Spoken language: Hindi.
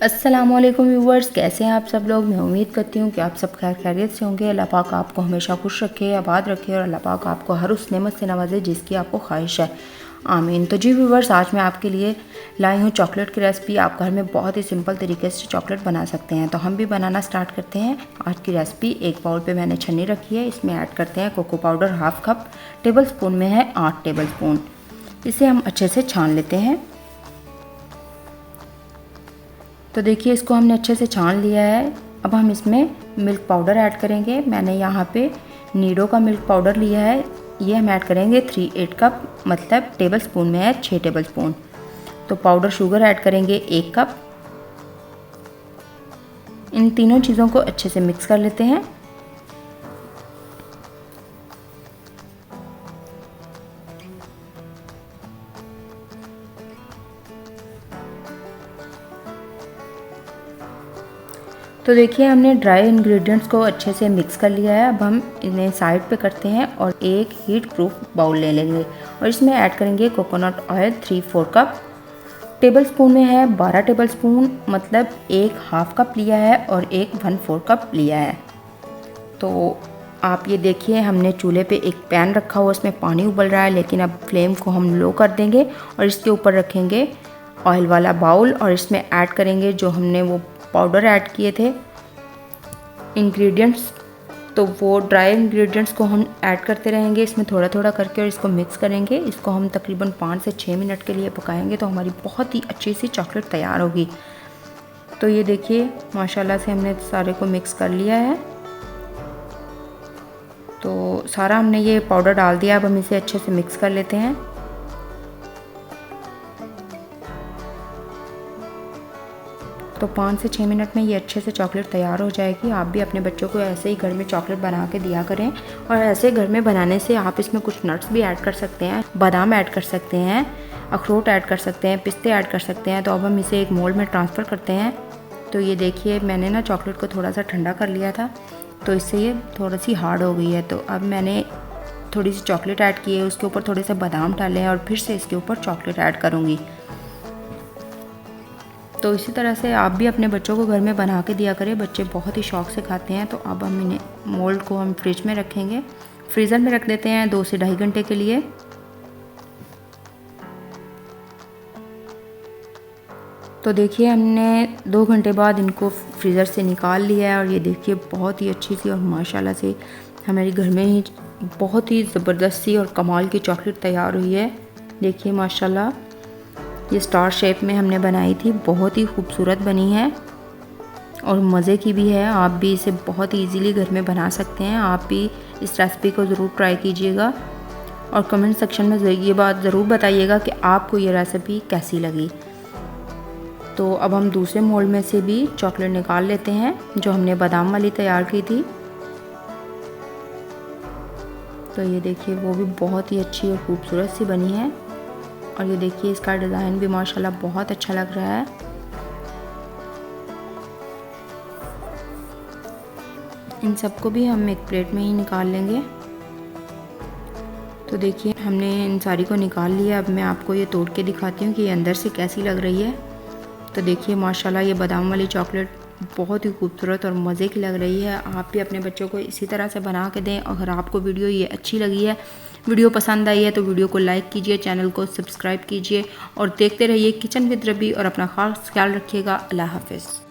अस्सलामुअलैकुम व्यूवर्स, कैसे हैं आप सब लोग। मैं उम्मीद करती हूँ कि आप सब खैर खैरियत से होंगे। अल्लाह पाक आपको हमेशा खुश रखे, आबाद रखे और अल्लाह पाक आपको हर उस नेमत से नवाजे जिसकी आपको ख्वाहिश है, आमीन। तो जी व्यूवर्स, आज मैं आपके लिए लाई हूँ चॉकलेट की रेसिपी। आप घर में बहुत ही सिंपल तरीके से चॉकलेट बना सकते हैं। तो हम भी बनाना स्टार्ट करते हैं आज की रेसिपी। एक बाउल पे मैंने छन्नी रखी है, इसमें ऐड करते हैं cocoa powder half cup. Tablespoon में है 8 टेबल स्पून। इसे हम अच्छे से छान लेते हैं। तो देखिए, इसको हमने अच्छे से छान लिया है। अब हम इसमें मिल्क पाउडर ऐड करेंगे। मैंने यहाँ पे नीडो का मिल्क पाउडर लिया है। ये हम ऐड करेंगे 3/8 कप, मतलब टेबल स्पून में है 6 टेबल स्पून। तो पाउडर शुगर ऐड करेंगे 1 कप। इन तीनों चीज़ों को अच्छे से मिक्स कर लेते हैं। तो देखिए, हमने ड्राई इंग्रेडिएंट्स को अच्छे से मिक्स कर लिया है। अब हम इन्हें साइड पे करते हैं और एक हीट प्रूफ बाउल ले लेंगे और इसमें ऐड करेंगे coconut oil 3/4 cup. Tablespoon में है 12 टेबल स्पून, मतलब एक हाफ कप लिया है और एक 1/4 कप लिया है। तो आप ये देखिए, हमने चूल्हे पे एक पैन रखा हुआ, उसमें पानी उबल रहा है, लेकिन अब फ्लेम को हम लो कर देंगे और इसके ऊपर रखेंगे ऑयल वाला बाउल और इसमें ऐड करेंगे जो हमने वो पाउडर ऐड किए थे इंग्रेडिएंट्स। तो वो ड्राई इंग्रेडिएंट्स को हम ऐड करते रहेंगे इसमें थोड़ा थोड़ा करके और इसको मिक्स करेंगे। इसको हम तकरीबन 5 से 6 मिनट के लिए पकाएंगे तो हमारी बहुत ही अच्छी सी चॉकलेट तैयार होगी। तो ये देखिए, माशाल्लाह से हमने सारे को मिक्स कर लिया है। तो सारा हमने ये पाउडर डाल दिया। अब हम इसे अच्छे से मिक्स कर लेते हैं। तो 5 से 6 मिनट में ये अच्छे से चॉकलेट तैयार हो जाएगी। आप भी अपने बच्चों को ऐसे ही घर में चॉकलेट बना के दिया करें। और ऐसे घर में बनाने से आप इसमें कुछ नट्स भी ऐड कर सकते हैं, बादाम ऐड कर सकते हैं, अखरोट ऐड कर सकते हैं, पिस्ते ऐड कर सकते हैं। तो अब हम इसे एक मोल्ड में ट्रांसफ़र करते हैं। तो ये देखिए, मैंने ना चॉकलेट को थोड़ा सा ठंडा कर लिया था, तो इससे ये थोड़ी सी हार्ड हो गई है। तो अब मैंने थोड़ी सी चॉकलेट ऐड की है, उसके ऊपर थोड़े से बादाम डाले हैं और फिर से इसके ऊपर चॉकलेट ऐड करूँगी। तो इसी तरह से आप भी अपने बच्चों को घर में बना के दिया करें, बच्चे बहुत ही शौक़ से खाते हैं। तो अब हम इन्हें मोल्ड को हम फ्रिज में रखेंगे, फ्रीज़र में रख देते हैं 2 से ढाई घंटे के लिए। तो देखिए, हमने 2 घंटे बाद इनको फ्रीज़र से निकाल लिया है और ये देखिए बहुत ही अच्छी सी और माशाल्लाह से हमारे घर में ही बहुत ही ज़बरदस्त सी और कमाल की चॉकलेट तैयार हुई है। देखिए माशाल्लाह, ये स्टार शेप में हमने बनाई थी, बहुत ही खूबसूरत बनी है और मज़े की भी है। आप भी इसे बहुत इजीली घर में बना सकते हैं। आप भी इस रेसिपी को ज़रूर ट्राई कीजिएगा और कमेंट सेक्शन में ये बात ज़रूर बताइएगा कि आपको ये रेसिपी कैसी लगी। तो अब हम दूसरे मोल्ड में से भी चॉकलेट निकाल लेते हैं जो हमने बादाम वाली तैयार की थी। तो ये देखिए, वो भी बहुत ही अच्छी और खूबसूरत सी बनी है और ये देखिए, इसका डिज़ाइन भी माशाल्लाह बहुत अच्छा लग रहा है। इन सबको भी हम एक प्लेट में ही निकाल लेंगे। तो देखिए, हमने इन सारी को निकाल लिया। अब मैं आपको ये तोड़ के दिखाती हूँ कि ये अंदर से कैसी लग रही है। तो देखिए माशाल्लाह, ये बादाम वाली चॉकलेट बहुत ही खूबसूरत और मज़े की लग रही है। आप भी अपने बच्चों को इसी तरह से बना के दें। अगर आपको वीडियो ये अच्छी लगी है, वीडियो पसंद आई है, तो वीडियो को लाइक कीजिए, चैनल को सब्सक्राइब कीजिए और देखते रहिए किचन विद रबी और अपना खास ख्याल रखिएगा। अल्लाह हाफ़िज़।